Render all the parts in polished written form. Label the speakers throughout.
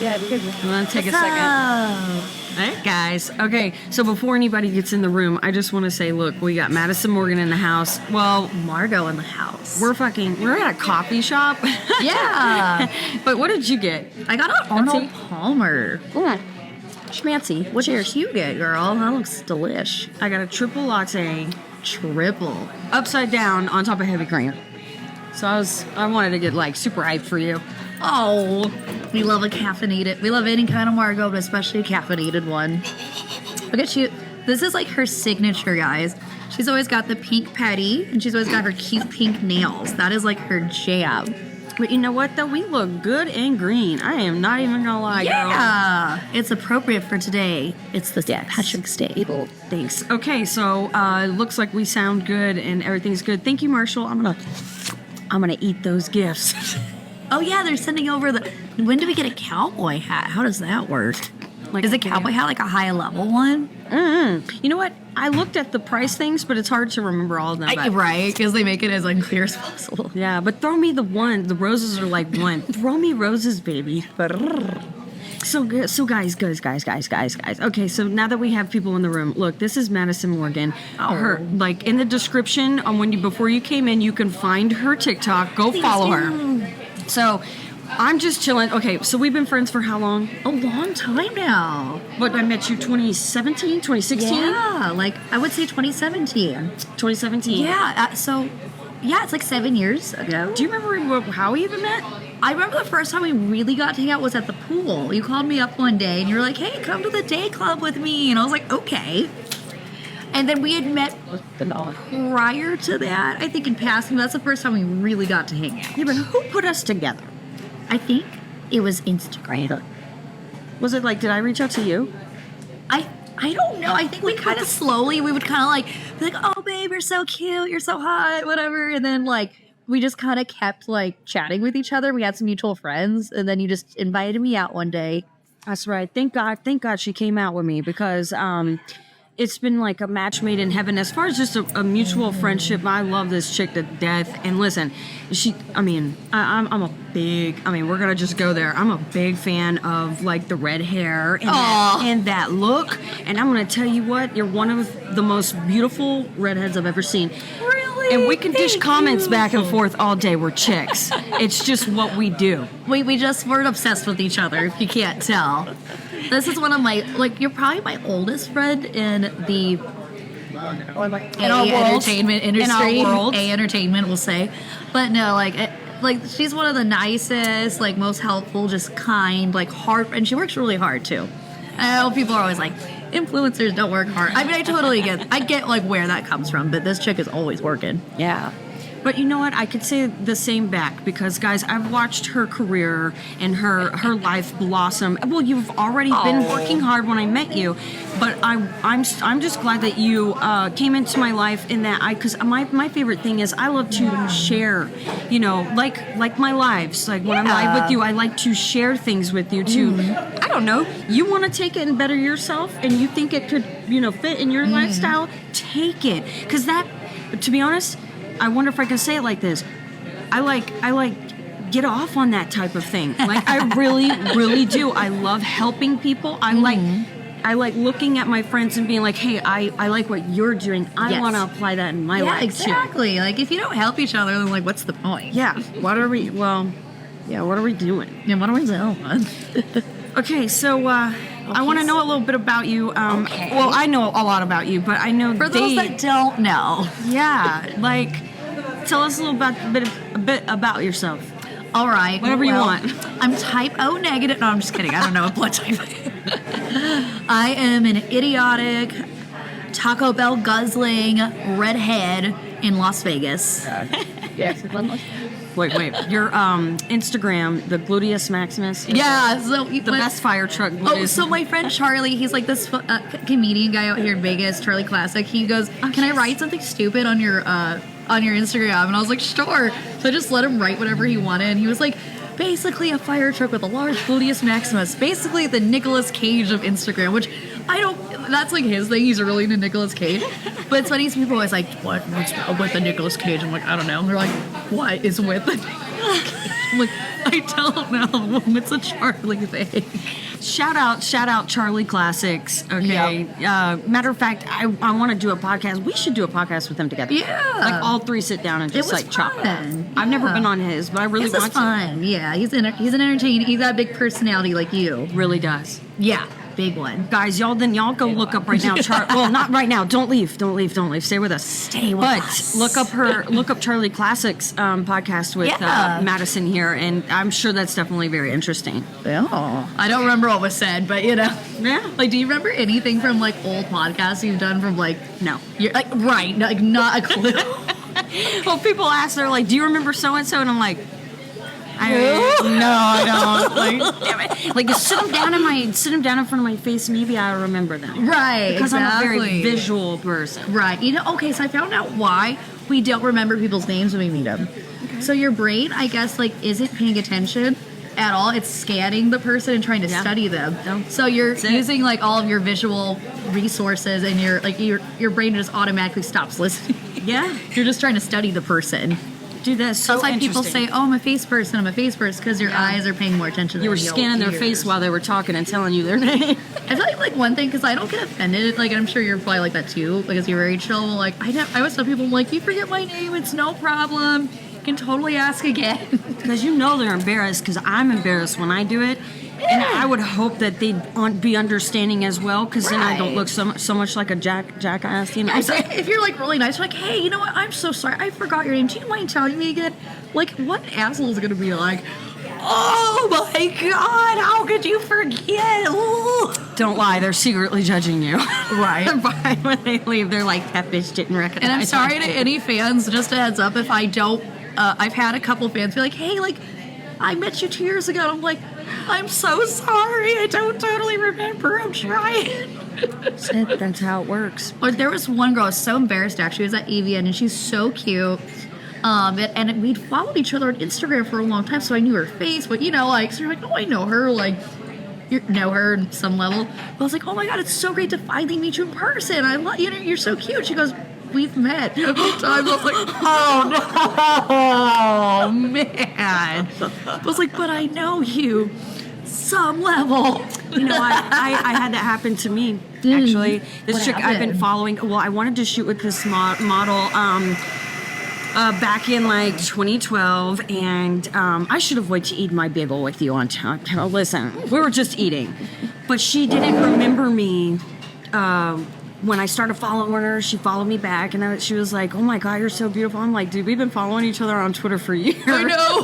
Speaker 1: Yeah, because
Speaker 2: I'm gonna take a second. All right, guys. Okay, so before anybody gets in the room, I just want to say, look, we got Madison Morgan in the house. Well,
Speaker 1: Margot in the house.
Speaker 2: we're at a coffee shop.
Speaker 1: Yeah.
Speaker 2: But what did you get?
Speaker 1: I got an Arnold
Speaker 2: tea?
Speaker 1: Palmer.
Speaker 2: Yeah. Schmancy.
Speaker 1: What did you get, girl? That looks delish.
Speaker 2: I got a triple latte,
Speaker 1: Triple.
Speaker 2: upside down on top of heavy cream. So I wanted to get like super hyped for you.
Speaker 1: Oh, we love a caffeinated. We love any kind of Margot, but especially a caffeinated one. Look at you. This is like her signature, guys. She's always got the pink petty, and she's always got her cute pink nails. That is like her jam.
Speaker 2: But you know what though? We look good in green. I am not even gonna lie, girl.
Speaker 1: Yeah, it's appropriate for today. It's the St. Patrick's Day.
Speaker 2: Thanks. Okay, so it looks like we sound good and everything's good. Thank you, Marshall. I'm gonna eat those gifts.
Speaker 1: Oh yeah, they're sending over the. When do we get a cowboy hat? How does that work? Like, is a cowboy hat like a high level one?
Speaker 2: You know what? I looked at the price things, but it's hard to remember all of them.
Speaker 1: Right, because they make it as unclear as possible.
Speaker 2: Yeah, but throw me the one. The roses are like one. Throw me roses, baby. So guys. Okay, so now that we have people in the room, look, this is Madison Morgan. Her, like in the description on before you came in, you can find her TikTok. Go follow her. So I'm just chilling. Okay, so we've been friends for how long?
Speaker 1: A long time now.
Speaker 2: What, I met you 2017, 2016?
Speaker 1: Yeah, like I would say 2017.
Speaker 2: 2017.
Speaker 1: Yeah, it's like 7 years ago.
Speaker 2: Do you remember how we even met?
Speaker 1: I remember the first time we really got to hang out was at the pool. You called me up one day and you were like, hey, come to the day club with me. And I was like, okay. And then we had met prior to that, I think in passing. That's the first time we really got to hang out.
Speaker 2: Yeah, but who put us together?
Speaker 1: I think it was Instagram.
Speaker 2: Was it like, did I reach out to you?
Speaker 1: I don't know. I think we kind of slowly, we would kind of like, be like, oh, babe, you're so cute. You're so hot, whatever. And then like, we just kind of kept like chatting with each other. We had some mutual friends. And then you just invited me out one day.
Speaker 2: That's right. Thank God she came out with me because it's been like a match made in heaven. As far as just a mutual friendship, I love this chick to death. And listen, I'm a big, we're going to just go there. I'm a big fan of like the red hair and that look. And I'm going to tell you what, you're one of the most beautiful redheads I've ever seen.
Speaker 1: Really?
Speaker 2: And we can dish comments back and forth all day. We're chicks. It's just what we do.
Speaker 1: We're obsessed with each other, if you can't tell. This is one of my, like, you're probably my oldest friend in the entertainment industry.
Speaker 2: In our world.
Speaker 1: Entertainment, we'll say. But no, like she's one of the nicest, like, most helpful, just kind, like, hard, and she works really hard, too. I know people are always like, influencers don't work hard. I mean, I get, like, where that comes from, but this chick is always working.
Speaker 2: Yeah. But you know what? I could say the same back because, guys, I've watched her career and her life blossom. Well, you've already been working hard when I met you, but I'm just glad that you came into my life in that because my favorite thing is I love to share, you know, like my lives. Like when I'm live with you, I like to share things with you too. I don't know. You want to take it and better yourself, and you think it could, you know, fit in your lifestyle. Take it, because that, to be honest. I wonder if I can say it like this. I like get off on that type of thing. Like I really, really do. I love helping people. I like looking at my friends and being like, hey, I like what you're doing. I want to apply that in my life too.
Speaker 1: Exactly. Like if you don't help each other, then like what's the point?
Speaker 2: Yeah. What are we doing?
Speaker 1: Yeah, what are we doing?
Speaker 2: Okay, so I want to know a little bit about you. Well, I know a lot about you, but I know
Speaker 1: for those that don't know.
Speaker 2: Yeah, like tell us a bit about yourself.
Speaker 1: All right,
Speaker 2: whatever you want.
Speaker 1: I'm type O negative. No, I'm just kidding. I don't know what blood type I am. I am an idiotic Taco Bell guzzling redhead in Las Vegas.
Speaker 2: Yes. Wait. Your Instagram, the Gluteus Maximus?
Speaker 1: Yeah. So
Speaker 2: the best fire truck. Gluteus.
Speaker 1: Oh, so my friend Charlie, he's like this comedian guy out here in Vegas, Charlie Classic. He goes, can I write something stupid on your Instagram? And I was like, sure. So I just let him write whatever he wanted. And he was like, basically a fire truck with a large Gluteus Maximus. Basically the Nicolas Cage of Instagram, which I don't, that's like his thing. He's really into Nicolas Cage. But it's funny, people always like, what's with the Nicolas Cage? I'm like, I don't know. And they're like, what is with the Nicolas Cage? I'm like, I don't know. It's a Charlie thing.
Speaker 2: Shout out Charlie Classics. Okay. Matter of fact, I want to do a podcast. We should do a podcast with them together.
Speaker 1: Yeah.
Speaker 2: Like all three sit down and just
Speaker 1: was
Speaker 2: like chop it up.
Speaker 1: fun.
Speaker 2: I've never
Speaker 1: Yeah.
Speaker 2: been on his, but I really
Speaker 1: This is
Speaker 2: want to.
Speaker 1: fun. Yeah, he's an entertaining. He's got a big personality like you.
Speaker 2: Really does.
Speaker 1: Yeah, big one.
Speaker 2: Guys, y'all go look up right now. Well, not right now. Don't leave. Stay with us.
Speaker 1: Stay with us.
Speaker 2: Look up Charlie Classics podcast with
Speaker 1: Yeah.
Speaker 2: Madison here, and I'm sure that's definitely very interesting.
Speaker 1: Oh, I don't remember what was said, but you know.
Speaker 2: Yeah.
Speaker 1: Like, do you remember anything from like old podcasts you've done from like?
Speaker 2: No.
Speaker 1: You're like right, like not a clue.
Speaker 2: Well, people ask, they're like, "Do you remember so and so?" And I'm like, I don't. Like, damn it. Like, sit them down in front of my face. Maybe I remember them.
Speaker 1: Right,
Speaker 2: Because
Speaker 1: exactly.
Speaker 2: I'm a very visual person.
Speaker 1: Right. You know, okay, so I found out why we don't remember people's names when we meet them. So your brain, I guess, like, isn't paying attention at all. It's scanning the person and trying to study them.
Speaker 2: No.
Speaker 1: So you're
Speaker 2: That's it.
Speaker 1: using, like, all of your visual resources and your brain just automatically stops listening.
Speaker 2: Yeah.
Speaker 1: You're just trying to study the person.
Speaker 2: Dude, that's so
Speaker 1: That's why people
Speaker 2: interesting.
Speaker 1: say, oh, I'm a face person, because your eyes are paying more attention than
Speaker 2: You were
Speaker 1: your
Speaker 2: scanning their
Speaker 1: ears.
Speaker 2: face while they were talking and telling you their name.
Speaker 1: I feel like one thing, because I don't get offended, like, I'm sure you're probably like that too, because you're very chill. Like, I always tell people, I'm like, you forget my name, it's no problem. You can totally ask again.
Speaker 2: Because you know they're embarrassed, because I'm embarrassed when I do it. And I would hope that they'd be understanding as well, because then I don't
Speaker 1: Right.
Speaker 2: look so much like a jackass, you know?
Speaker 1: If you're like really nice, you're like, hey, you know what? I'm so sorry. I forgot your name. Do you mind telling me again? Like, what asshole is gonna be like, oh my god, how could you forget? Ooh.
Speaker 2: Don't lie, they're secretly judging you.
Speaker 1: Right.
Speaker 2: But when they leave, they're like, that bitch didn't recognize
Speaker 1: And I'm sorry
Speaker 2: me."
Speaker 1: to any fans, just a heads up, if I don't, I've had a couple fans be like, hey, like, I met you 2 years ago. And I'm like, I'm so sorry. I don't totally remember. I'm trying.
Speaker 2: That's how it works.
Speaker 1: But there was one girl, I was so embarrassed actually. She was at AVN and she's so cute. And we'd followed each other on Instagram for a long time, so I knew her face. But, you know, like, so you're like, oh, I know her. Like, you know her on some level. But I was like, oh my God, it's so great to finally meet you in person. I love you. Know, you're so cute. She goes, we've met a few times. I was like, oh no, man. I was like, but I know you some level.
Speaker 2: You know, I had that happen to me, actually. This
Speaker 1: What
Speaker 2: chick I've been
Speaker 1: happened?
Speaker 2: following, well, I wanted to shoot with this model back in like 2012, and I should have waited to eat my bagel with you on time. Listen, we were just eating. But she didn't remember me. When I started following her, she followed me back, and she was like, "Oh my God, you're so beautiful." I'm like, "Dude, we've been following each other on Twitter for years."
Speaker 1: I know.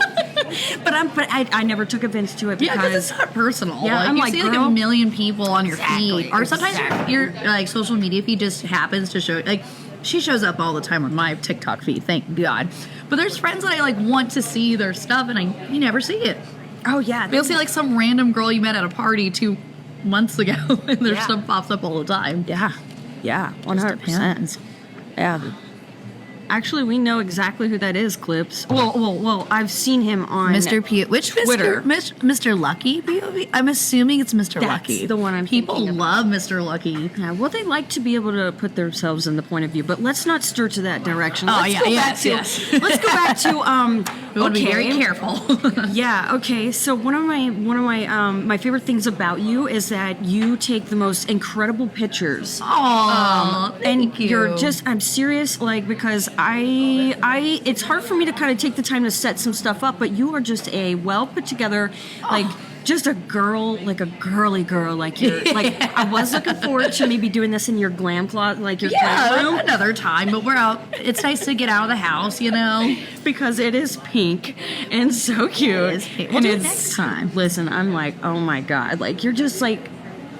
Speaker 2: but I never took offense to it
Speaker 1: Yeah, because
Speaker 2: because
Speaker 1: it's not personal.
Speaker 2: Yeah,
Speaker 1: like,
Speaker 2: I'm
Speaker 1: you
Speaker 2: like,
Speaker 1: see like
Speaker 2: girl-
Speaker 1: a million people on your
Speaker 2: Exactly,
Speaker 1: feed, or sometimes
Speaker 2: exactly.
Speaker 1: your like social media feed just happens to show. Like, she shows up all the time on my TikTok feed. Thank God. But there's friends that I like want to see their stuff, and you never see it.
Speaker 2: oh yeah,
Speaker 1: You'll see like some random girl you met at a party 2 months ago, and their
Speaker 2: Yeah.
Speaker 1: stuff pops up all the time.
Speaker 2: yeah, 100%. Yeah. Actually, we know exactly who that is, Clips. Well, I've seen him on
Speaker 1: Mr. P. Which
Speaker 2: Twitter.
Speaker 1: Mr. Lucky POV? I'm assuming it's Mr.
Speaker 2: That's
Speaker 1: Lucky.
Speaker 2: the one I'm
Speaker 1: People
Speaker 2: thinking about.
Speaker 1: love Mr. Lucky.
Speaker 2: Yeah, well, they like to be able to put themselves in the point of view, but let's not stir to that direction.
Speaker 1: Oh,
Speaker 2: Let's
Speaker 1: yeah,
Speaker 2: go
Speaker 1: yes,
Speaker 2: back
Speaker 1: yes.
Speaker 2: to, Let's go back to
Speaker 1: We want to be very
Speaker 2: okay.
Speaker 1: careful.
Speaker 2: Yeah. Okay. So one of my favorite things about you is that you take the most incredible pictures.
Speaker 1: Aw, thank you.
Speaker 2: You're just, I'm serious, like, because it's hard for me to kind of take the time to set some stuff up, but you are just a well put together, like, just a girl, like a girly girl, like you're, like, I was looking forward to maybe doing this in your glam closet, like your glam room,
Speaker 1: another time, but we're out. It's nice to get out of the house, you know.
Speaker 2: because it is pink and so cute.
Speaker 1: It is pink. We'll
Speaker 2: And
Speaker 1: do it
Speaker 2: it's,
Speaker 1: next time.
Speaker 2: listen, I'm like, oh my God, like, you're just like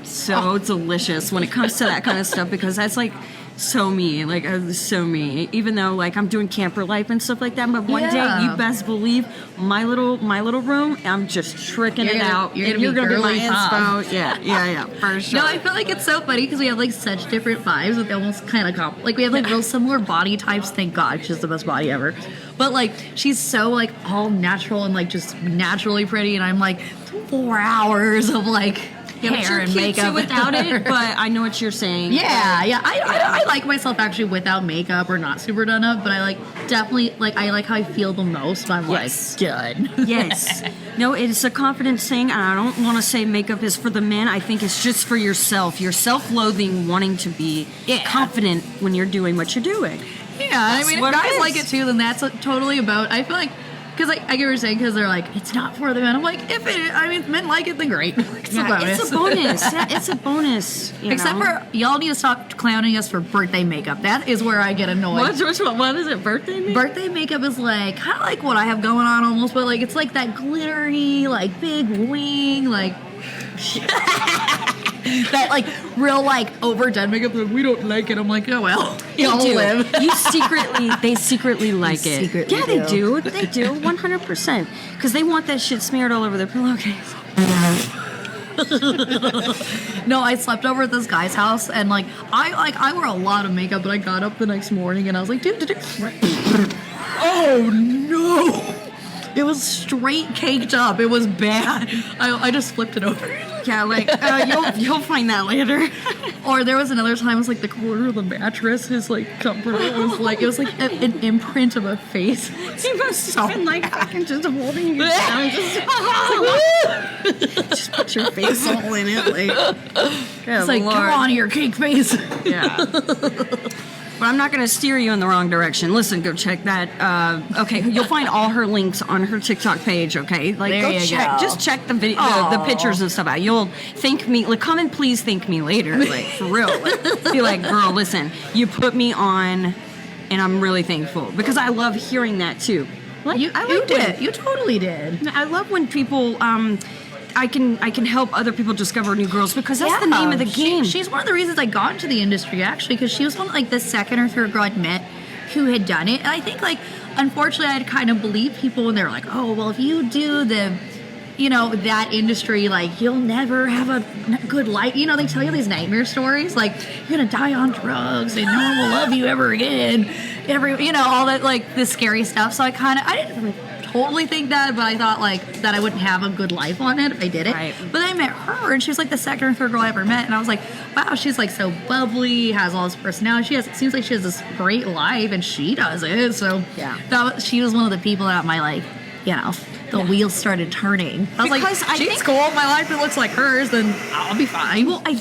Speaker 2: so delicious when it comes to that kind of stuff, because that's like so me, like so me. Even though like I'm doing camper life and stuff like that, but one
Speaker 1: Yeah.
Speaker 2: day you best believe my little room, I'm just tricking
Speaker 1: You're
Speaker 2: it
Speaker 1: gonna-
Speaker 2: out.
Speaker 1: you're
Speaker 2: and
Speaker 1: gonna be
Speaker 2: be my
Speaker 1: girly pop.
Speaker 2: inspo. Yeah, for sure.
Speaker 1: No, I feel like it's so funny because we have like such different vibes that they almost kind of like we have like real similar body types. Thank God, she's the best body ever. But like she's so like all natural and like just naturally pretty, and I'm like 4 hours of like
Speaker 2: Yeah, but
Speaker 1: hair
Speaker 2: you're
Speaker 1: and
Speaker 2: cute too
Speaker 1: makeup
Speaker 2: without it. But I know what you're saying.
Speaker 1: Yeah, yeah. I like myself actually without makeup or not super done up, but I like definitely like I like how I feel the most. I'm
Speaker 2: Yes.
Speaker 1: like done.
Speaker 2: Yes. No, it's a confidence thing. And I don't want to say makeup is for the men. I think it's just for yourself. Your self-loathing, wanting to be confident when you're doing what you're doing.
Speaker 1: Yeah, I mean, if
Speaker 2: what it
Speaker 1: guys
Speaker 2: is.
Speaker 1: like it too, then that's totally about. I feel like, because I get what you're saying, because they're like, it's not for the men. I'm like, if it, I mean, if men like it, then great. It's a bonus.
Speaker 2: It's a bonus. Yeah, it's a bonus.
Speaker 1: Except for y'all need to stop clowning us for birthday makeup. That is where I get annoyed.
Speaker 2: what is it? Birthday makeup?
Speaker 1: Birthday makeup is like kind of like what I have going on almost, but like it's like that glittery, like big wing, like that like real like overdone makeup. Like, we don't like it. I'm like, oh well, y'all
Speaker 2: do.
Speaker 1: live.
Speaker 2: They secretly like it.
Speaker 1: secretly
Speaker 2: Yeah, they
Speaker 1: do.
Speaker 2: do. They do 100%. Because they want that shit smeared all over their pillowcase.
Speaker 1: No, I slept over at this guy's house, and like I wear a lot of makeup, but I got up the next morning and I was like, dude. Oh no! It was straight caked up. It was bad. I just flipped it over.
Speaker 2: Yeah, like you'll find that later.
Speaker 1: Or there was another time, it was like the corner of the mattress, his like comforter was like, it was like an imprint of a face.
Speaker 2: He must have been like fucking just holding you down. Just put your face all in it. Like,
Speaker 1: It's like, come on, your cake face.
Speaker 2: Yeah. But I'm not going to steer you in the wrong direction. Listen, go check that. Okay, you'll find all her links on her TikTok page. Okay, like
Speaker 1: There
Speaker 2: go
Speaker 1: you
Speaker 2: check.
Speaker 1: go.
Speaker 2: Just check the video, the pictures and stuff out. You'll thank me. Like, come and please thank me later. Like for real. Like, be like, girl, listen, you put me on, and I'm really thankful because I love hearing that too. Like,
Speaker 1: You did. You totally did.
Speaker 2: I love when people. I can help other people discover new girls because that's the name of the game.
Speaker 1: She's one of the reasons I got into the industry, actually, because she was one of, like, the second or third girl I'd met who had done it. And I think, like, unfortunately, I'd kind of believe people when they're like, oh, well, if you do that industry, like, you'll never have a good life. You know, they tell you these nightmare stories, like, you're going to die on drugs and no one will love you ever again. All that, like, the scary stuff. So I didn't totally think that, but I thought like that I wouldn't have a good life on it if I did it.
Speaker 2: Right.
Speaker 1: But then I met her, and she was like the second or third girl I ever met, and I was like, wow, she's like so bubbly, has all this personality. It seems like she has this great life, and she does it. So
Speaker 2: yeah,
Speaker 1: she was one of the people that my like, the wheels started turning. I was
Speaker 2: Because
Speaker 1: like,
Speaker 2: I
Speaker 1: she's
Speaker 2: think-
Speaker 1: cool. If my life looks like hers, then I'll be fine.
Speaker 2: Well, I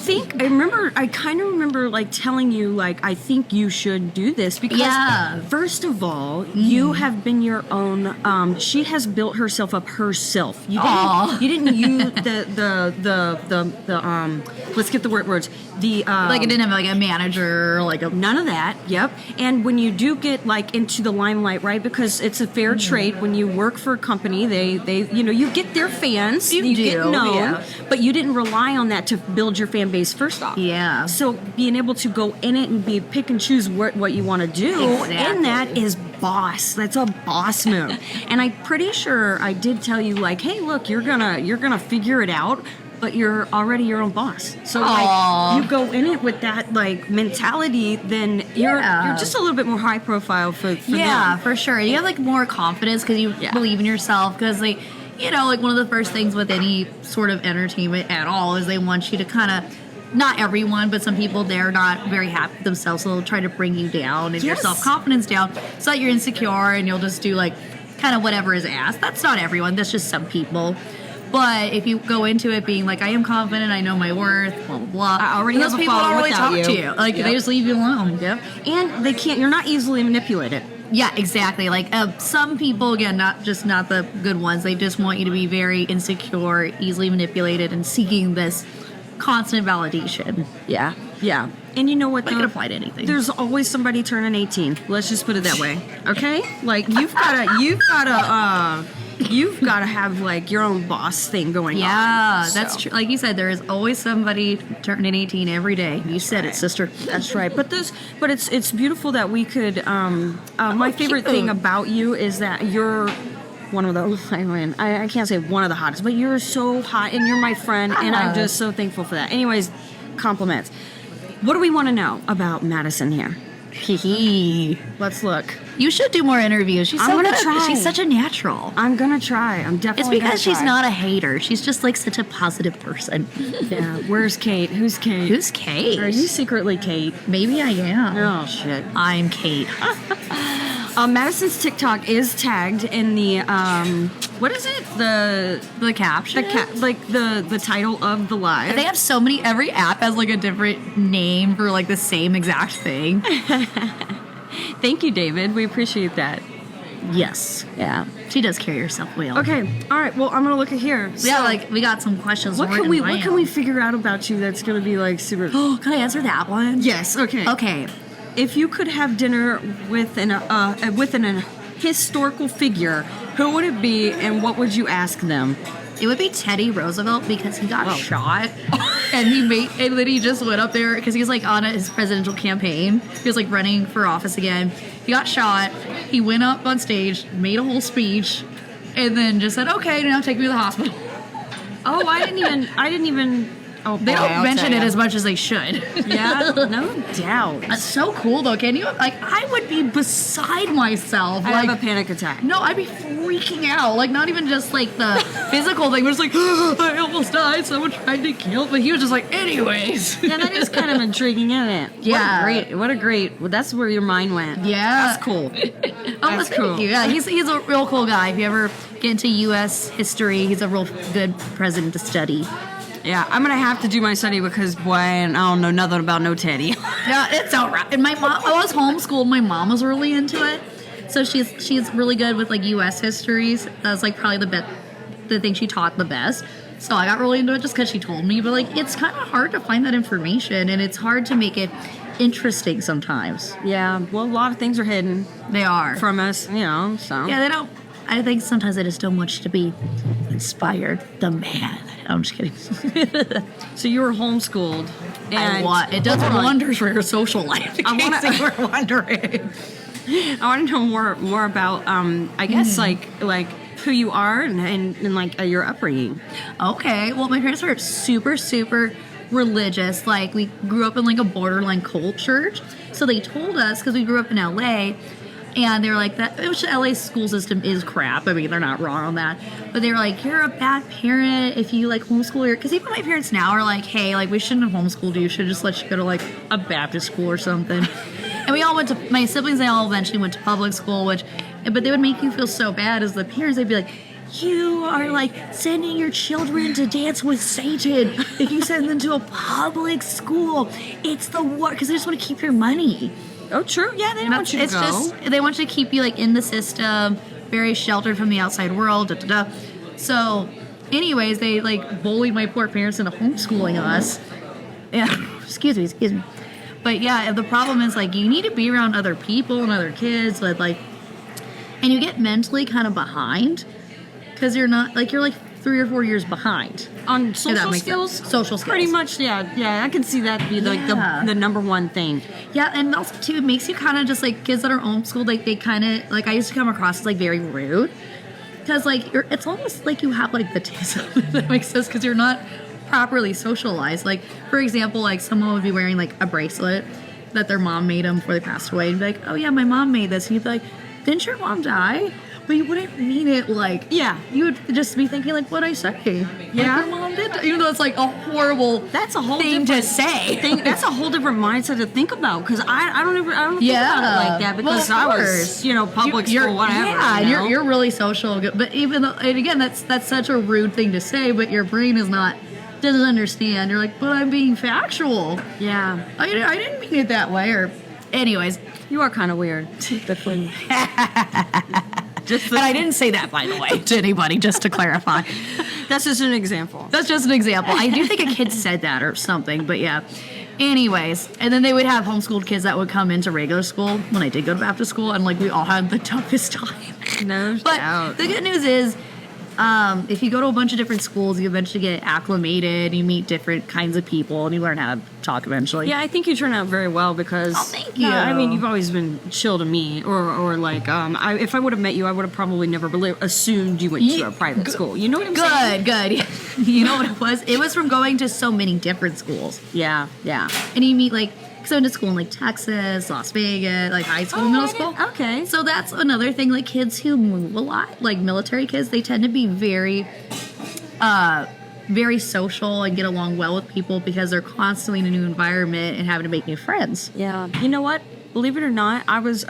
Speaker 2: kind of remember like telling you like I think you should do this because first of all, you have been your own. She has built herself up herself. You didn't use the let's get the words. The
Speaker 1: like it didn't have like a manager, like a
Speaker 2: none of that. Yep. And when you do get like into the limelight, right? Because it's a fair trade. When you work for a company, they you get their fans.
Speaker 1: You do,
Speaker 2: get known,
Speaker 1: yeah.
Speaker 2: but you didn't rely on that to build your fan base first off.
Speaker 1: Yeah.
Speaker 2: So being able to go in it and pick and choose what you want to do in that is boss. That's a boss move. And I'm pretty sure I did tell you like, hey, look, you're gonna figure it out. But you're already your own boss. So like, you go in it with that like mentality, then you're just a little bit more high profile for them.
Speaker 1: for sure. You have like more confidence because you believe in yourself. Because like like one of the first things with any sort of entertainment at all is they want you to kind of. Not everyone, but some people, they're not very happy with themselves, so they'll try to bring you down and your self-confidence down so that you're insecure and you'll just do like kind of whatever is asked. That's not everyone. That's just some people. But if you go into it being like, I am confident, I know my worth, blah, blah, blah.
Speaker 2: I already have
Speaker 1: those
Speaker 2: a
Speaker 1: people don't
Speaker 2: follower
Speaker 1: really
Speaker 2: without
Speaker 1: talk to you. Like, they just leave you alone. Yep.
Speaker 2: And they can't, you're not easily manipulated.
Speaker 1: Yeah, exactly. Like, some people, again, not the good ones, they just want you to be very insecure, easily manipulated, and seeking this constant validation.
Speaker 2: Yeah. Yeah. And you know what?
Speaker 1: That could apply to anything.
Speaker 2: There's always somebody turning 18. Let's just put it that way. Okay? Like you've got to have like your own boss thing going on.
Speaker 1: Yeah, that's true. Like you said, there is always somebody turning 18 every day. You said it, sister.
Speaker 2: That's right. But it's beautiful that we could. My favorite thing about you is that you're one of the. I mean, I can't say one of the hottest, but you're so hot, and you're my friend, and I'm just so thankful for that. Anyways, compliments. What do we want to know about Madison here?
Speaker 1: Hee.
Speaker 2: Let's look.
Speaker 1: You should do more interviews. She's
Speaker 2: I'm
Speaker 1: so
Speaker 2: gonna
Speaker 1: good.
Speaker 2: try.
Speaker 1: She's such a natural.
Speaker 2: I'm gonna try. I'm
Speaker 1: It's
Speaker 2: definitely
Speaker 1: because she's
Speaker 2: gonna try.
Speaker 1: not a hater. She's just like such a positive person.
Speaker 2: Yeah. Where's Kate? Who's Kate?
Speaker 1: Who's Kate?
Speaker 2: Are you secretly Kate?
Speaker 1: Maybe I am.
Speaker 2: Oh shit.
Speaker 1: I'm Kate.
Speaker 2: Madison's TikTok is tagged in the what is it?
Speaker 1: The caption.
Speaker 2: The title of the live.
Speaker 1: They have so many. Every app has like a different name for like the same exact thing.
Speaker 2: Thank you, David. We appreciate that.
Speaker 1: Yes. Yeah. She does carry herself well.
Speaker 2: Okay. All right. Well, I'm gonna look at here.
Speaker 1: Yeah, like we got some questions.
Speaker 2: What can we figure out about you that's gonna be like super?
Speaker 1: Oh, can I answer that one?
Speaker 2: Yes. Okay.
Speaker 1: Okay.
Speaker 2: If you could have dinner with an historical figure, who would it be, and what would you ask them?
Speaker 1: It would be Teddy Roosevelt because he got shot, and then he just went up there because he was like on his presidential campaign. He was like running for office again. He got shot. He went up on stage, made a whole speech, and then just said, "Okay, now take me to the hospital."
Speaker 2: Oh, I didn't even. Oh,
Speaker 1: They don't mention it as much as they should.
Speaker 2: Yeah, no doubt.
Speaker 1: That's so cool though. Can you I would be beside myself.
Speaker 2: I
Speaker 1: like
Speaker 2: have a panic attack.
Speaker 1: No, I'd be freaking out. Like not even just like the physical thing, but it's like I almost died. Someone tried to kill, but he was just like, anyways.
Speaker 2: Yeah, that is kind of intriguing, isn't it?
Speaker 1: Yeah.
Speaker 2: What a great. Well, that's where your mind went.
Speaker 1: Yeah.
Speaker 2: That's cool.
Speaker 1: That's
Speaker 2: cool.
Speaker 1: Thank you. Yeah, he's a real cool guy. If you ever get into U.S. history, he's a real good president to study.
Speaker 2: Yeah, I'm gonna have to do my study because boy, I don't know nothing about no Teddy.
Speaker 1: Yeah, it's all right. And my mom, I was homeschooled. My mom was really into it, so she's really good with like U.S. histories. That's like probably the thing she taught the best. So I got really into it just because she told me. But like, it's kind of hard to find that information, and it's hard to make it interesting sometimes.
Speaker 2: Yeah, well, a lot of things are hidden
Speaker 1: They are
Speaker 2: from us, So
Speaker 1: Yeah, they don't. I think sometimes they just don't want you to be inspired. The man. I'm just kidding.
Speaker 2: So you were homeschooled, and
Speaker 1: It does wonders for your social life.
Speaker 2: I wanna-
Speaker 1: In case you were wondering.
Speaker 2: I want to know more about, I guess, like who you are and like your upbringing.
Speaker 1: Okay. Well, my parents are super, super religious. Like, we grew up in like a borderline cult church. So they told us, because we grew up in LA, and they were like, that which LA school system is crap. I mean, they're not wrong on that. But they were like, you're a bad parent if you like homeschool your, because even my parents now are like, hey, like we shouldn't have homeschooled you. We should just let you go to like a Baptist school or something. And we all went to, my siblings, they all eventually went to public school, but they would make you feel so bad as the parents. They'd be like, you are like sending your children to dance with Satan if you send them to a public school. It's the worst, because they just want to keep your money.
Speaker 2: Oh, true. Yeah, they don't want you to go.
Speaker 1: Just they want you to keep you like in the system, very sheltered from the outside world. Da, da, da. So, anyways, they like bullied my poor parents into homeschooling us. Yeah, excuse me. But yeah, the problem is like you need to be around other people and other kids, but like, and you get mentally kind of behind because you're like 3 or 4 years behind
Speaker 2: On
Speaker 1: If
Speaker 2: social
Speaker 1: that makes
Speaker 2: skills?
Speaker 1: sense. Social skills.
Speaker 2: Pretty much, yeah. I can see that be like
Speaker 1: Yeah.
Speaker 2: the number one thing.
Speaker 1: Yeah, and also too, it makes you kind of just like kids that are homeschooled, like they kind of like I used to come across as like very rude because like it's almost like you have like autism. If that makes sense because you're not properly socialized. Like for example, like someone would be wearing like a bracelet that their mom made them before they passed away, and be like, oh yeah, my mom made this, and you'd be like, didn't your mom die? But you wouldn't mean it like,
Speaker 2: Yeah.
Speaker 1: You would just be thinking like, what'd I say?
Speaker 2: Yeah.
Speaker 1: Like, your mom did, even though it's like a horrible
Speaker 2: That's a whole
Speaker 1: thing
Speaker 2: different
Speaker 1: to say.
Speaker 2: That's a whole different mindset to think about because I don't think about it like that because
Speaker 1: Well, of
Speaker 2: I
Speaker 1: course.
Speaker 2: was public school whatever.
Speaker 1: Yeah,
Speaker 2: you know?
Speaker 1: you're really social. But even though, and again, that's such a rude thing to say. But your brain doesn't understand. You're like, but I'm being factual.
Speaker 2: Yeah,
Speaker 1: I didn't mean it that way. Or, anyways,
Speaker 2: you are kind of weird.
Speaker 1: and I didn't say that, by the way, to anybody. Just to clarify,
Speaker 2: That's just an example.
Speaker 1: that's just an example. I do think a kid said that or something. But yeah. Anyways, and then they would have homeschooled kids that would come into regular school when I did go to Baptist school, and like we all had the toughest time.
Speaker 2: No
Speaker 1: But
Speaker 2: doubt.
Speaker 1: the good news is, if you go to a bunch of different schools, you eventually get acclimated, you meet different kinds of people, and you learn how to talk eventually.
Speaker 2: Yeah, I think you turn out very well because.
Speaker 1: Oh, thank
Speaker 2: No,
Speaker 1: you.
Speaker 2: I mean, you've always been chill to me, or like, if I would have met you, I would have probably never assumed you went to a private school. You know what I'm saying?
Speaker 1: Good. You know what it was? It was from going to so many different schools.
Speaker 2: Yeah.
Speaker 1: And you meet, like, because I went to school in like Texas, Las Vegas, like high school, middle school.
Speaker 2: Okay.
Speaker 1: So that's another thing. Like kids who move a lot, like military kids, they tend to be very social and get along well with people because they're constantly in a new environment and having to make new friends.
Speaker 2: Yeah. You know what? Believe it or not, I was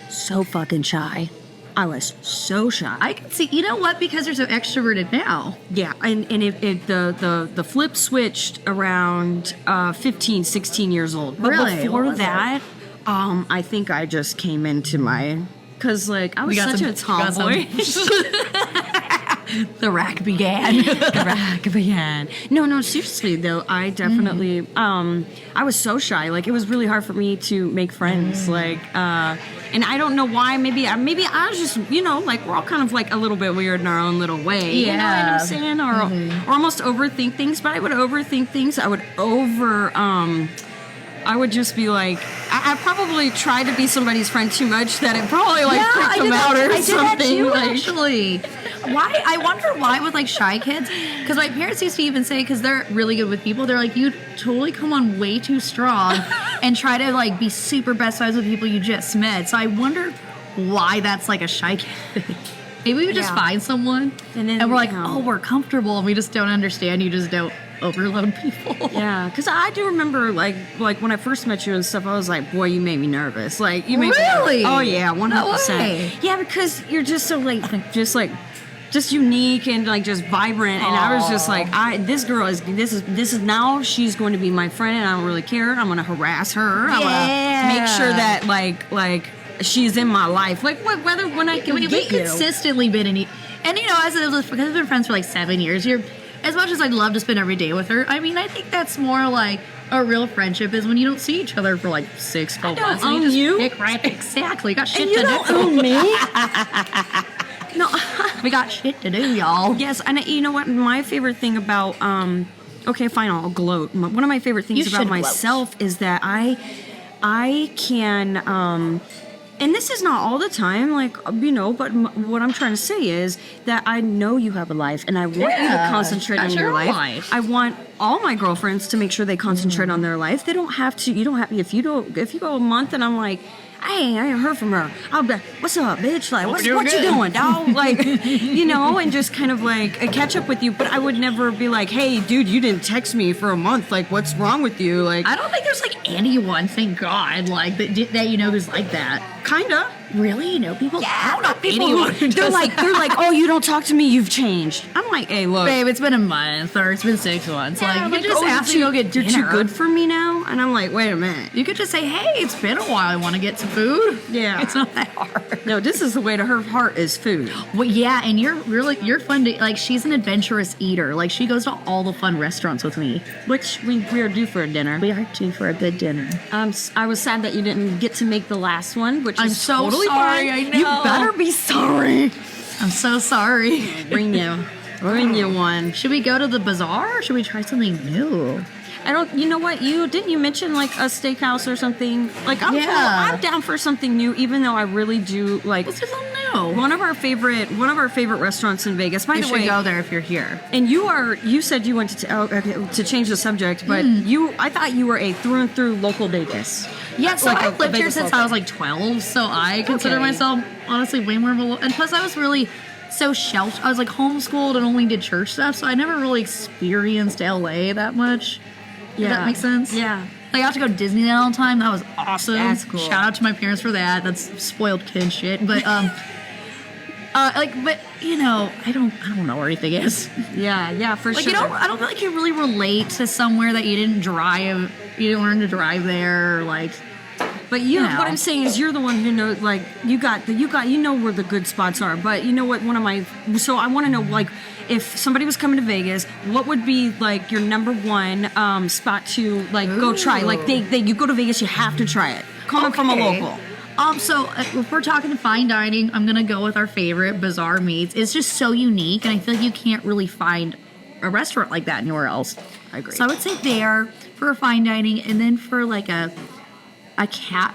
Speaker 2: so fucking shy. I was so shy.
Speaker 1: I can see, you know what? Because you're so extroverted now.
Speaker 2: Yeah, and if the flip switched around 15, 16 years old. But
Speaker 1: Really?
Speaker 2: before
Speaker 1: What was
Speaker 2: that, I think I just came into my, because like I was such a tomboy.
Speaker 1: The rack began.
Speaker 2: The rack began. No, seriously though, I definitely I was so shy. Like it was really hard for me to make friends. Like and I don't know why. Maybe I was just, like we're all kind of like a little bit weird in our own little way.
Speaker 1: Yeah.
Speaker 2: You know what I'm saying? Or almost overthink things. But I would overthink things. I would just be like, I probably tried to be somebody's friend too much that it probably freaked them out or something.
Speaker 1: Too,
Speaker 2: like,
Speaker 1: actually. Why? I wonder why with like shy kids. Because my parents used to even say, because they're really good with people, they're like, you totally come on way too strong and try to like be super best friends with people you just met. So I wonder why that's like a shy kid. Maybe we would just find someone and we're like, oh, we're comfortable and we just don't understand. You just don't overload people.
Speaker 2: Yeah, because I do remember like when I first met you and stuff, I was like, boy, you made me nervous. Like you made me
Speaker 1: Really?
Speaker 2: nervous. Oh yeah, 100%.
Speaker 1: No way.
Speaker 2: Yeah, because you're just so just unique and like just vibrant. And I was just like, this girl is now she's going to be my friend and I don't really care. I'm going to harass her. I'm going to make sure that like she's in my life. Like whether when I can get you.
Speaker 1: Consistently been in, and because we've been friends for like 7 years. As much as I'd love to spend every day with her, I mean, I think that's more like a real friendship is when you don't see each other for like 6, 12 months.
Speaker 2: I don't own you.
Speaker 1: Pick right, exactly. You got shit
Speaker 2: And you
Speaker 1: to
Speaker 2: don't
Speaker 1: do.
Speaker 2: own me. No,
Speaker 1: we got shit to do, y'all.
Speaker 2: Yes, and you know what? My favorite thing about okay, fine, I'll gloat. One of my favorite things about myself is that I can and this is not all the time, but what I'm trying to say is that I know you have a life, and I want you to concentrate on your life. I want all my girlfriends to make sure they concentrate on their life. They don't have to. You don't have. If you go a month, and I'm like, hey, I ain't heard from her. I'll be like, what's up, bitch? Like, what you doing, dog? Like, and just kind of like catch up with you. But I would never be like, hey, dude, you didn't text me for a month. Like, what's wrong with you? Like,
Speaker 1: I don't think there's like anyone, thank God, like that who's like that.
Speaker 2: Kinda.
Speaker 1: Really? You know people?
Speaker 2: Yeah,
Speaker 1: I don't know
Speaker 2: people
Speaker 1: anyone who
Speaker 2: they're
Speaker 1: does
Speaker 2: like, oh, you don't talk to me, you've changed. I'm like, hey, look.
Speaker 1: Babe, it's been a month or it's been 6 months.
Speaker 2: Yeah,
Speaker 1: like, you just ask to go get dinner.
Speaker 2: You're too good for me now? And I'm like, wait a minute.
Speaker 1: You could just say, hey, it's been a while. I want to get some food.
Speaker 2: Yeah.
Speaker 1: It's not that hard.
Speaker 2: No, this is the way to her heart is food.
Speaker 1: Well, yeah, and you're fun to, like, she's an adventurous eater. Like, she goes to all the fun restaurants with me.
Speaker 2: Which we are due for a dinner.
Speaker 1: We are due for a good dinner.
Speaker 2: I was sad that you didn't get to make the last one, which
Speaker 1: I'm
Speaker 2: is
Speaker 1: so
Speaker 2: totally
Speaker 1: sorry,
Speaker 2: fine.
Speaker 1: I know.
Speaker 2: You better be sorry.
Speaker 1: I'm so sorry.
Speaker 2: Bring you one.
Speaker 1: Should we go to the bazaar or should we try something new?
Speaker 2: You know what? Didn't you mention like a steakhouse or something? Like I'm down for something new, even though I really do like.
Speaker 1: Let's do something new.
Speaker 2: One of our favorite restaurants in Vegas. By the way,
Speaker 1: you should go there if you're here.
Speaker 2: And you said you went to change the subject, but I thought you were a through and through local Vegas.
Speaker 1: Yeah, so I've lived here since I was like 12, so I consider myself honestly way more of a, and plus I was really so sheltered. I was like homeschooled and only did church stuff, so I never really experienced LA that much. Yeah. Does that make sense?
Speaker 2: Yeah.
Speaker 1: Like, I got to go to Disneyland all the time. That was awesome.
Speaker 2: That's cool.
Speaker 1: Shout out to my parents for that. That's spoiled kid shit. But I don't know where anything is.
Speaker 2: Yeah, for
Speaker 1: like,
Speaker 2: sure.
Speaker 1: I don't feel like you really relate to somewhere that you didn't drive. You didn't learn to drive there, like.
Speaker 2: But what I'm saying is you're the one who knows, like, you know where the good spots are. But you know what? So I want to know, like, if somebody was coming to Vegas, what would be like your number one spot to like go try? Like, you go to Vegas, you have to try it. Coming from a local.
Speaker 1: So if we're talking fine dining, I'm gonna go with our favorite, Bazaar Meats. It's just so unique, and I feel like you can't really find a restaurant like that anywhere else.
Speaker 2: I agree.
Speaker 1: So I would say there for fine dining, and then for like a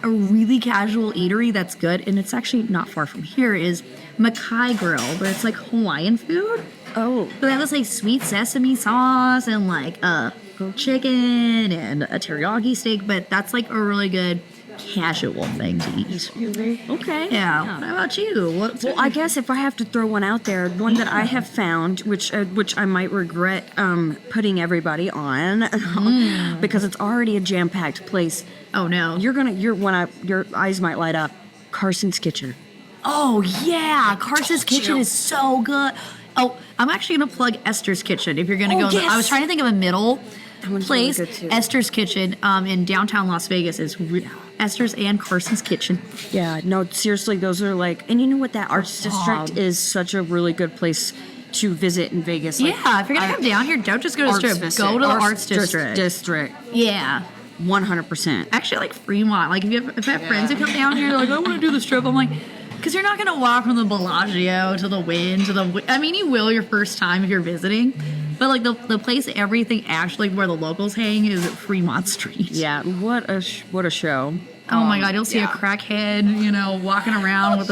Speaker 1: really casual eatery that's good, and it's actually not far from here, is Mackay Grill, but it's like Hawaiian food.
Speaker 2: Oh.
Speaker 1: But that was like sweet sesame sauce and like grilled chicken and a teriyaki steak, but that's like a really good casual thing to eat.
Speaker 2: Okay.
Speaker 1: Yeah. What about you?
Speaker 2: Well, I guess if I have to throw one out there, one that I have found, which I might regret putting everybody on, because it's already a jam-packed place.
Speaker 1: Oh no.
Speaker 2: Your eyes might light up. Carson's Kitchen.
Speaker 1: Oh yeah, Carson's Kitchen is so good. Oh, I'm actually gonna plug Esther's Kitchen. If you're gonna go,
Speaker 2: yes.
Speaker 1: I was trying to think of a middle
Speaker 2: one's
Speaker 1: place.
Speaker 2: really good, too.
Speaker 1: Esther's Kitchen in downtown Las Vegas is Esther's and Carson's Kitchen.
Speaker 2: Yeah, no, seriously, those are like, and you know what? That Arts District is such a really good place to visit in Vegas. Like,
Speaker 1: Yeah, if you're gonna come down here, don't just go to the strip. Go to the Arts District. Yeah.
Speaker 2: 100%.
Speaker 1: Actually, I like Fremont. Like, if I have friends who come down here, they're like, I want to do the strip. I'm like, because you're not going to walk from the Bellagio to the Wynn to the. I mean, you will your first time if you're visiting, but like the place, everything actually where the locals hang is at Fremont Street.
Speaker 2: Yeah, what a show.
Speaker 1: Oh my God, you'll see a crackhead, walking around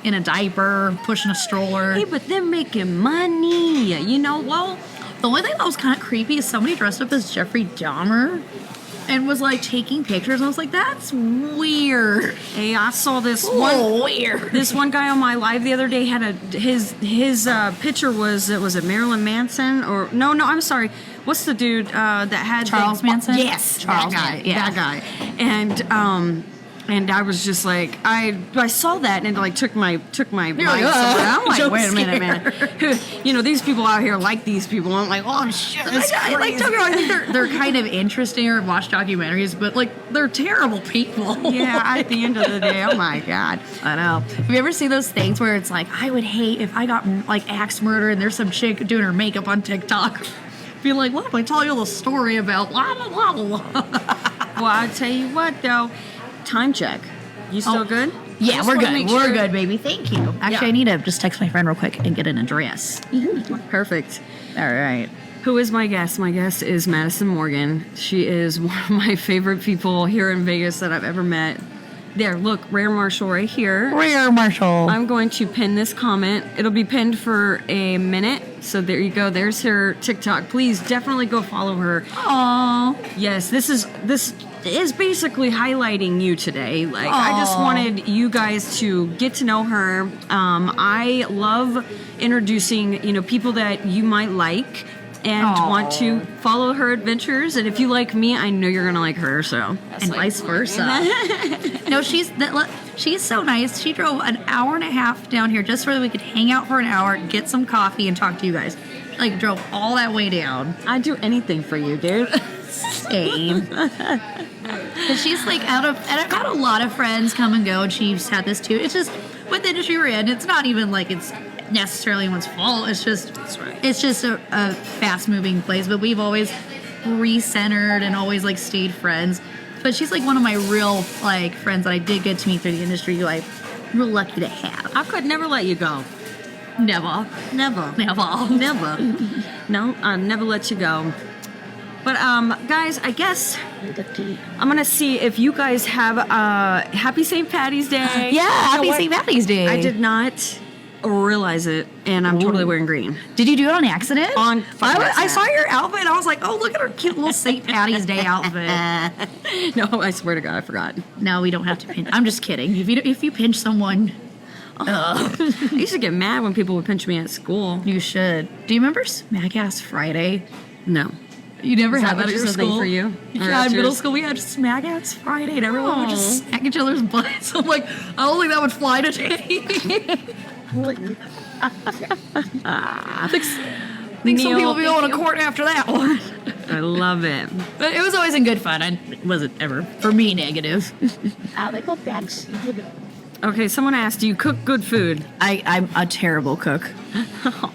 Speaker 1: in a diaper, pushing a stroller.
Speaker 2: Hey, but they're making money. Well,
Speaker 1: the only thing that was kind of creepy is somebody dressed up as Jeffrey Dahmer and was like taking pictures. And I was like, that's weird.
Speaker 2: hey, I saw this
Speaker 1: Weird.
Speaker 2: This one guy on my live the other day had his picture was it Marilyn Manson or no, I'm sorry. What's the dude that had
Speaker 1: Charles Manson?
Speaker 2: Yes,
Speaker 1: Charles
Speaker 2: that guy.
Speaker 1: yeah.
Speaker 2: That guy. And I was just like, I saw that and it like took my
Speaker 1: like,
Speaker 2: mind somewhere. I'm like,
Speaker 1: jump
Speaker 2: wait a minute,
Speaker 1: scare.
Speaker 2: man. These people out here like these people. I'm like, oh shit, that's
Speaker 1: I
Speaker 2: crazy.
Speaker 1: don't get me wrong, I think they're kind of interesting or watch documentaries, but like they're terrible people.
Speaker 2: Yeah, at the end of the day, oh my God.
Speaker 1: I know. Have you ever seen those things where it's like, I would hate if I got like axe murder and there's some chick doing her makeup on TikTok. Be like, look, I tell you the story about blah blah blah blah.
Speaker 2: Well, I'll tell you what though, time check. You still good?
Speaker 1: Yeah,
Speaker 2: Just
Speaker 1: we're
Speaker 2: wanna
Speaker 1: good.
Speaker 2: make
Speaker 1: We're
Speaker 2: sure.
Speaker 1: good, baby. Thank you. Actually, I need to just text my friend real quick and get an address.
Speaker 2: Perfect.
Speaker 1: All right.
Speaker 2: Who is my guest? My guest is Madison Morgan. She is one of my favorite people here in Vegas that I've ever met. There, look, Rare Marshall right here.
Speaker 1: Rare Marshall.
Speaker 2: I'm going to pin this comment. It'll be pinned for a minute. So there you go. There's her TikTok. Please definitely go follow her.
Speaker 1: Aww.
Speaker 2: Yes, this is basically highlighting you today. Like, I just wanted you guys to get to know her. I love introducing, people that you might like and want to follow her adventures. And if you like me, I know you're gonna like her. So
Speaker 1: And vice versa. No, she's so nice. She drove an hour and a half down here just so that we could hang out for an hour, get some coffee, and talk to you guys. Like, drove all that way down.
Speaker 2: I'd do anything for you, dude.
Speaker 1: Same. But she's like and I've got a lot of friends come and go, and she's had this too. It's just with the industry we're in, it's not even like it's necessarily anyone's fault. It's just it's just a fast moving place. But we've always re-centered and always like stayed friends. But she's like one of my real like friends that I did get to meet through the industry who I'm real lucky to have.
Speaker 2: I could never let you go.
Speaker 1: Never.
Speaker 2: Never. No, I'll never let you go. But guys, I guess I'm gonna see if you guys have Happy St. Patty's Day.
Speaker 1: Yeah, Happy St. Patty's Day.
Speaker 2: I did not realize it, and I'm totally wearing green.
Speaker 1: Did you do it on accident?
Speaker 2: I
Speaker 1: saw your outfit, and I was like, oh, look at her cute little St. Patty's Day outfit.
Speaker 2: No, I swear to God, I forgot.
Speaker 1: No, we don't have to pinch. I'm just kidding. If you pinch someone,
Speaker 2: I used to get mad when people would pinch me at school.
Speaker 1: you should. Do you remember Smack Ass Friday?
Speaker 2: No.
Speaker 1: You never
Speaker 2: Is
Speaker 1: had
Speaker 2: that
Speaker 1: that at your
Speaker 2: just a thing
Speaker 1: school?
Speaker 2: for you? Or
Speaker 1: Yeah,
Speaker 2: that's
Speaker 1: in middle
Speaker 2: yours?
Speaker 1: school we had Smack Ass Friday, and everyone would just smack each other's butts. I'm like, I don't think that would fly today. I think some
Speaker 2: Neil,
Speaker 1: people will be
Speaker 2: thank
Speaker 1: going to
Speaker 2: you.
Speaker 1: court after that one.
Speaker 2: I love it.
Speaker 1: But it was always in good fun. It wasn't ever, for me, negative.
Speaker 2: Okay, someone asked, do you cook good food?
Speaker 1: I'm a terrible cook.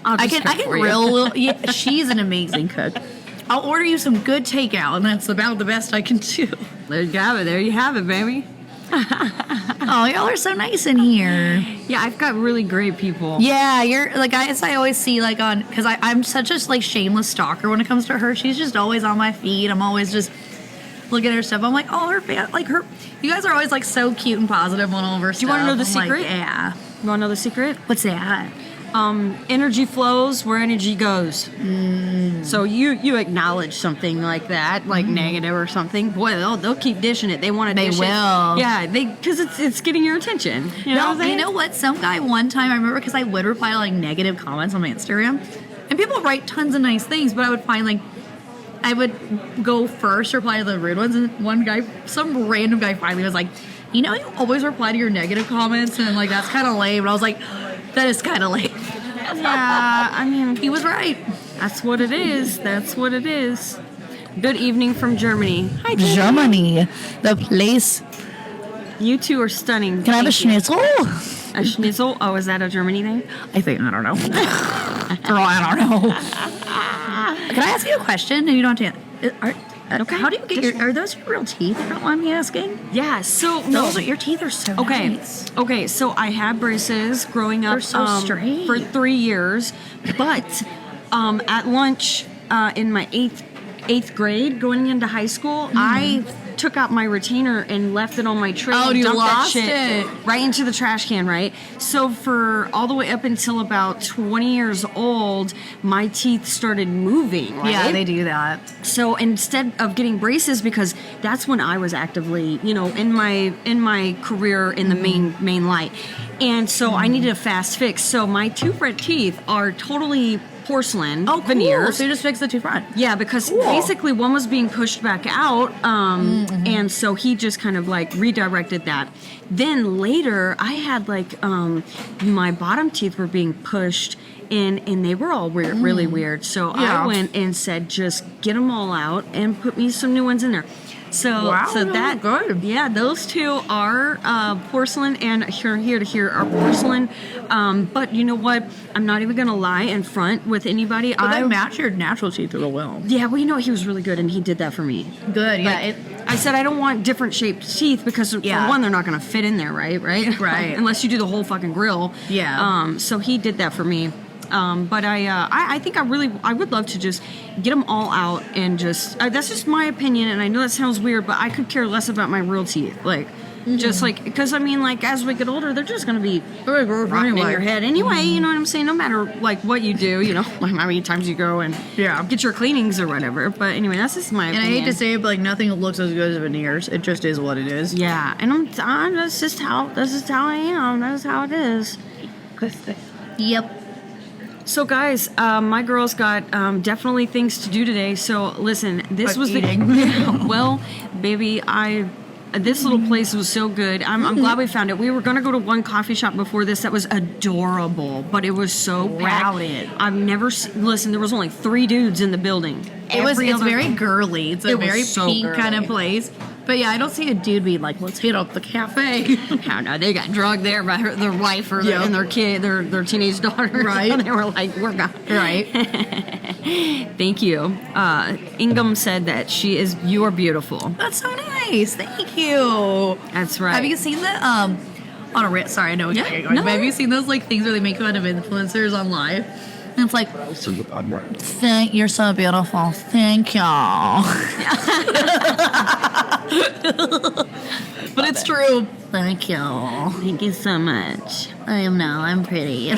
Speaker 2: I
Speaker 1: I can grill a little. Yeah, she's an amazing cook. I'll order you some good takeout, and that's about the best I can do.
Speaker 2: There you have it. There you have it, baby.
Speaker 1: Oh, y'all are so nice in here.
Speaker 2: Yeah, I've got really great people.
Speaker 1: Yeah, you're like I always see like on because I'm such a like shameless stalker when it comes to her. She's just always on my feed. I'm always just looking at her stuff. I'm like, oh, her fan, like her. You guys are always like so cute and positive on all of her stuff.
Speaker 2: you wanna know the
Speaker 1: I'm like,
Speaker 2: secret?
Speaker 1: yeah.
Speaker 2: You want to know the secret?
Speaker 1: What's that?
Speaker 2: energy flows where energy goes. So you acknowledge something like that, like negative or something. Boy, they'll keep dishing it. They want to.
Speaker 1: They
Speaker 2: dish
Speaker 1: will.
Speaker 2: It. Yeah, because it's getting your attention. You know what I'm
Speaker 1: No,
Speaker 2: saying?
Speaker 1: you know what? Some guy one time, I remember, because I would reply to like negative comments on my Instagram, and people write tons of nice things, but I would find like I would go first, reply to the rude ones, and one guy, some random guy, finally was like, "You know, you always reply to your negative comments, and like that's kind of lame." And I was like, "That is kind of lame."
Speaker 2: Yeah, I mean,
Speaker 1: He was right.
Speaker 2: that's what it is. That's what it is. Good evening from Germany. Hi, Germany.
Speaker 1: Germany, the place.
Speaker 2: You two are stunning.
Speaker 1: Can I have a
Speaker 2: Thank you.
Speaker 1: schnitzel?
Speaker 2: A schnitzel? Oh, is that a Germany thing?
Speaker 1: I think, I don't know. Girl, I don't know. Can I ask you a question? And you don't have to.
Speaker 2: Okay.
Speaker 1: How do you get your? Are those your real teeth? You don't mind me asking.
Speaker 2: Yeah. So no.
Speaker 1: Those are, your teeth are so
Speaker 2: Okay.
Speaker 1: nice.
Speaker 2: Okay. So I had braces growing up
Speaker 1: They're so straight.
Speaker 2: for 3 years, but at lunch in my eighth grade, going into high school, I took out my retainer and left it on my tray.
Speaker 1: Oh,
Speaker 2: and
Speaker 1: you
Speaker 2: dumped
Speaker 1: lost
Speaker 2: that shit
Speaker 1: it.
Speaker 2: right into the trash can, right? So for all the way up until about 20 years old, my teeth started moving. Right?
Speaker 1: Yeah, they do that.
Speaker 2: So instead of getting braces, because that's when I was actively, in my career in the main light, and so I needed a fast fix. So my two front teeth are totally porcelain veneers.
Speaker 1: So you just fix the two front.
Speaker 2: Yeah, because basically one was being pushed back out, and so he just kind of like redirected that. Then later, I had like my bottom teeth were being pushed, and they were all weird, really weird. So
Speaker 1: Yeah.
Speaker 2: I went and said, just get them all out and put me some new ones in there. So,
Speaker 1: Wow,
Speaker 2: so
Speaker 1: those
Speaker 2: that
Speaker 1: are good.
Speaker 2: yeah, those two are porcelain, and here to here are porcelain. But you know what? I'm not even gonna lie in front with anybody.
Speaker 1: But they match your natural teeth real well.
Speaker 2: Yeah, well, he was really good, and he did that for me.
Speaker 1: Good. Yeah.
Speaker 2: I said I don't want different shaped teeth because for
Speaker 1: Yeah.
Speaker 2: one, they're not going to fit in there, right?
Speaker 1: Right.
Speaker 2: Unless you do the whole fucking grill.
Speaker 1: Yeah.
Speaker 2: So he did that for me. But I think I would love to just get them all out and just that's just my opinion, and I know that sounds weird, but I could care less about my real teeth, just like, because I mean, like, as we get older, they're just gonna be rotting in your head anyway. You know what I'm saying? No matter like what you do, like how many times you go and get your cleanings or whatever. But anyway, that's just my
Speaker 1: And
Speaker 2: opinion.
Speaker 1: I hate to say it, but like nothing looks as good as veneers. It just is what it is.
Speaker 2: Yeah, and that's just how I am. That's how it is.
Speaker 1: Yep.
Speaker 2: So guys, my girls got definitely things to do today. So listen, this
Speaker 1: Like
Speaker 2: was
Speaker 1: eating.
Speaker 2: the well, baby, this little place was so good. I'm glad we found it. We were gonna go to one coffee shop before this that was adorable, but it was so
Speaker 1: Crowded.
Speaker 2: packed. I've never listen. There was only 3 dudes in the building.
Speaker 1: It's
Speaker 2: Every other-
Speaker 1: very girly. It's a
Speaker 2: It was
Speaker 1: very
Speaker 2: so
Speaker 1: pink kind of
Speaker 2: girly.
Speaker 1: place. But yeah, I don't see a dude being like, let's hit up the cafe.
Speaker 2: I don't know. They got drugged there by their wife or
Speaker 1: Yep.
Speaker 2: and their kid, their teenage daughter.
Speaker 1: Right.
Speaker 2: They were like, we're gone.
Speaker 1: Right.
Speaker 2: Thank you. Ingham said that you are beautiful.
Speaker 1: That's so nice. Thank you.
Speaker 2: That's right.
Speaker 1: Have you seen the on a rant? Sorry, I know.
Speaker 2: Yeah,
Speaker 1: Going,
Speaker 2: no.
Speaker 1: but have you seen those like things where they make fun of influencers on live? And it's like, you're so beautiful. Thank y'all. But it's true. Thank you.
Speaker 2: Thank you so much.
Speaker 1: I'm pretty.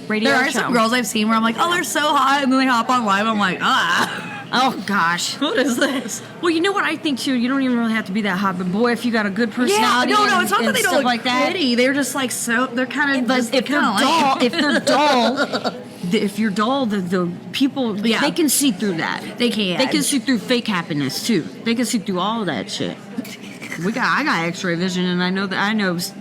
Speaker 2: Radio
Speaker 1: There are
Speaker 2: show.
Speaker 1: some girls I've seen where I'm like, oh, they're so hot, and then they hop on live. I'm like,
Speaker 2: Oh gosh.
Speaker 1: what is this?
Speaker 2: Well, you know what I think too. You don't even really have to be that hot, but boy, if you got a good personality,
Speaker 1: no,
Speaker 2: and,
Speaker 1: it's not
Speaker 2: and
Speaker 1: that they don't
Speaker 2: stuff
Speaker 1: look
Speaker 2: like that.
Speaker 1: pretty. They're just like so. They're kind of.
Speaker 2: But if they're dull, if you're dull, the people they can see through that.
Speaker 1: They can.
Speaker 2: They can see through fake happiness too. They can see through all of that shit. I got X-ray vision, and I know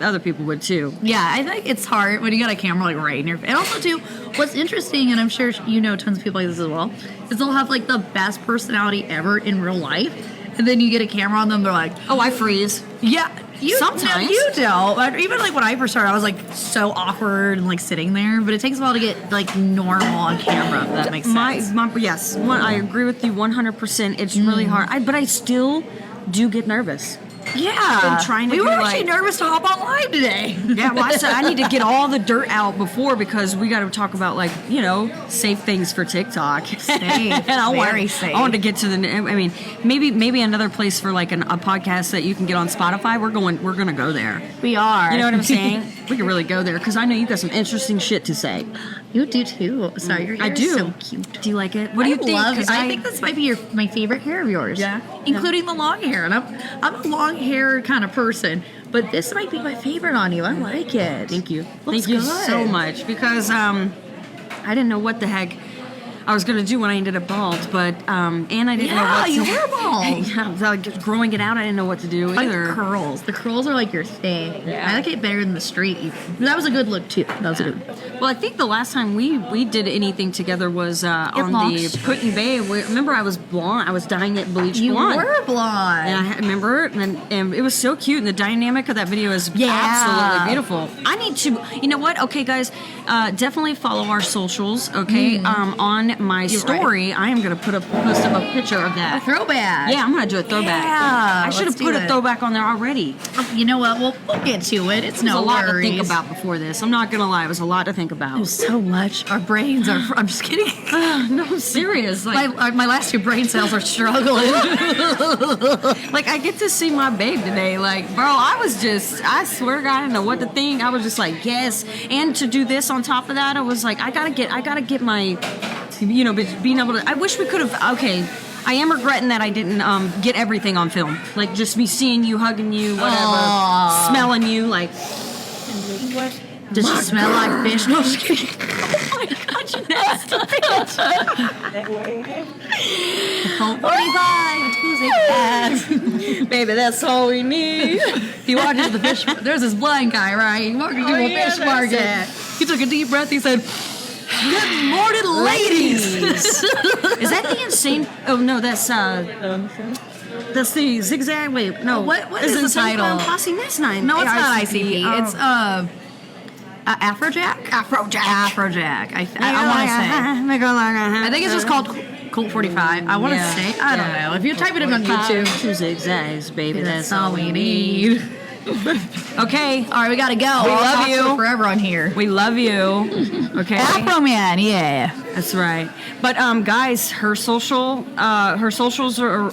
Speaker 2: other people would too.
Speaker 1: Yeah, I think it's hard when you got a camera like right in your face. And also too, what's interesting, and I'm sure you know tons of people like this as well, is they'll have like the best personality ever in real life, and then you get a camera on them, they're like,
Speaker 2: Oh, I freeze.
Speaker 1: yeah.
Speaker 2: Sometimes.
Speaker 1: No, you don't. But even like when I first started, I was like so awkward and like sitting there. But it takes a while to get like normal on camera. If that makes sense.
Speaker 2: Yes, I agree with you 100%. It's really hard, but I still do get nervous.
Speaker 1: Yeah.
Speaker 2: been trying to
Speaker 1: we
Speaker 2: do,
Speaker 1: were actually
Speaker 2: like-
Speaker 1: nervous to hop online today.
Speaker 2: Yeah, well, I said I need to get all the dirt out before because we got to talk about like safe things for TikTok.
Speaker 1: Safe,
Speaker 2: and I
Speaker 1: very safe.
Speaker 2: I want to get to the. I mean, maybe another place for like a podcast that you can get on Spotify. We're gonna go there.
Speaker 1: We are.
Speaker 2: You know what I'm saying? We can really go there because I know you got some interesting shit to say.
Speaker 1: You do too. Sorry, your hair
Speaker 2: I do.
Speaker 1: is so cute.
Speaker 2: Do you like it? What do you think?
Speaker 1: Love
Speaker 2: 'Cause
Speaker 1: it. I think this might be my favorite hair of yours.
Speaker 2: Yeah?
Speaker 1: Including the long hair. And I'm a long hair kind of person, but this might be my favorite on you. I like it.
Speaker 2: Thank you.
Speaker 1: Looks
Speaker 2: Thank you
Speaker 1: good.
Speaker 2: so much because I didn't know what the heck I was going to do when I ended up bald, but and I didn't know what
Speaker 1: you
Speaker 2: to
Speaker 1: were bald.
Speaker 2: Yeah, like growing it out, I didn't know what to do
Speaker 1: Like
Speaker 2: either.
Speaker 1: curls. The curls are like your thing.
Speaker 2: Yeah.
Speaker 1: I like it better than the straight. Even. That was a good look too. That was a good.
Speaker 2: Well, I think the last time we did anything together was on
Speaker 1: locks.
Speaker 2: the Put in Bay. Remember, I was blonde. I was dyeing it bleach
Speaker 1: You
Speaker 2: blonde.
Speaker 1: were blonde.
Speaker 2: And I remember, and it was so cute, and the dynamic of that video is absolutely beautiful. I need to, you know what? Okay, guys, definitely follow our socials. Okay, on my story, I am gonna post up a picture of
Speaker 1: A
Speaker 2: that.
Speaker 1: throwback.
Speaker 2: Yeah, I'm gonna do a throwback.
Speaker 1: Yeah,
Speaker 2: I should have
Speaker 1: let's do
Speaker 2: put a
Speaker 1: it.
Speaker 2: throwback on there already.
Speaker 1: You know what? We'll get to it. It's
Speaker 2: There's
Speaker 1: no
Speaker 2: a lot
Speaker 1: worries.
Speaker 2: to think about before this. I'm not gonna lie, it was a lot to think about.
Speaker 1: There's so much. Our brains are. I'm just kidding.
Speaker 2: No, I'm serious. Like,
Speaker 1: My last two brain cells are struggling.
Speaker 2: like I get to see my babe today. Like, bro, I swear to God, I didn't know what to think. I was just like, yes. And to do this on top of that, I was like, I gotta get my, being able to. I wish we could have. Okay, I am regretting that I didn't get everything on film. Like just me seeing you, hugging you, whatever,
Speaker 1: Aw.
Speaker 2: smelling you, like.
Speaker 1: Does she smell like fish? No, I'm just kidding.
Speaker 2: Oh my God, you nasty bitch.
Speaker 1: 45.
Speaker 2: Baby, that's all we need.
Speaker 1: He walked into the fish. There's this blind guy, right? He walked into a fish market. He took a deep breath. He said, "Good morning, ladies."
Speaker 2: Is that the insane? Oh no, that's the zigzag. Wait, no.
Speaker 1: What is the
Speaker 2: Insane
Speaker 1: title?
Speaker 2: Clown Posse? That's not.
Speaker 1: No, it's not ICP.
Speaker 2: Oh.
Speaker 1: It's Afrojack. Afrojack. I want to say. I think it's just called Colt 45. I want to say. I don't know. If you type it in on YouTube,
Speaker 2: Two zigzags, baby.
Speaker 1: that's all we need.
Speaker 2: Okay.
Speaker 1: All right, we gotta go.
Speaker 2: We
Speaker 1: I'll
Speaker 2: love
Speaker 1: talk to
Speaker 2: you.
Speaker 1: forever on here.
Speaker 2: We love you. Okay.
Speaker 1: Afro Man, yeah.
Speaker 2: That's right. But guys, her socials or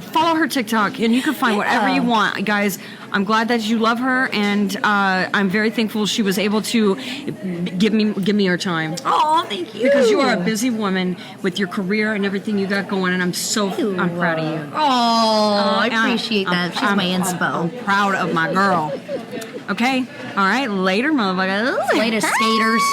Speaker 2: follow her TikTok, and you can find whatever you want, guys. I'm glad that you love her, and I'm very thankful she was able to give me her time.
Speaker 1: Oh, thank you.
Speaker 2: Because you are a busy woman with your career and everything you got going, and I'm proud of you.
Speaker 1: Oh, I
Speaker 2: And
Speaker 1: appreciate that. She's my inspo.
Speaker 2: I'm proud of my girl. Okay? All right, later, motherfuckers.
Speaker 1: Later, skaters.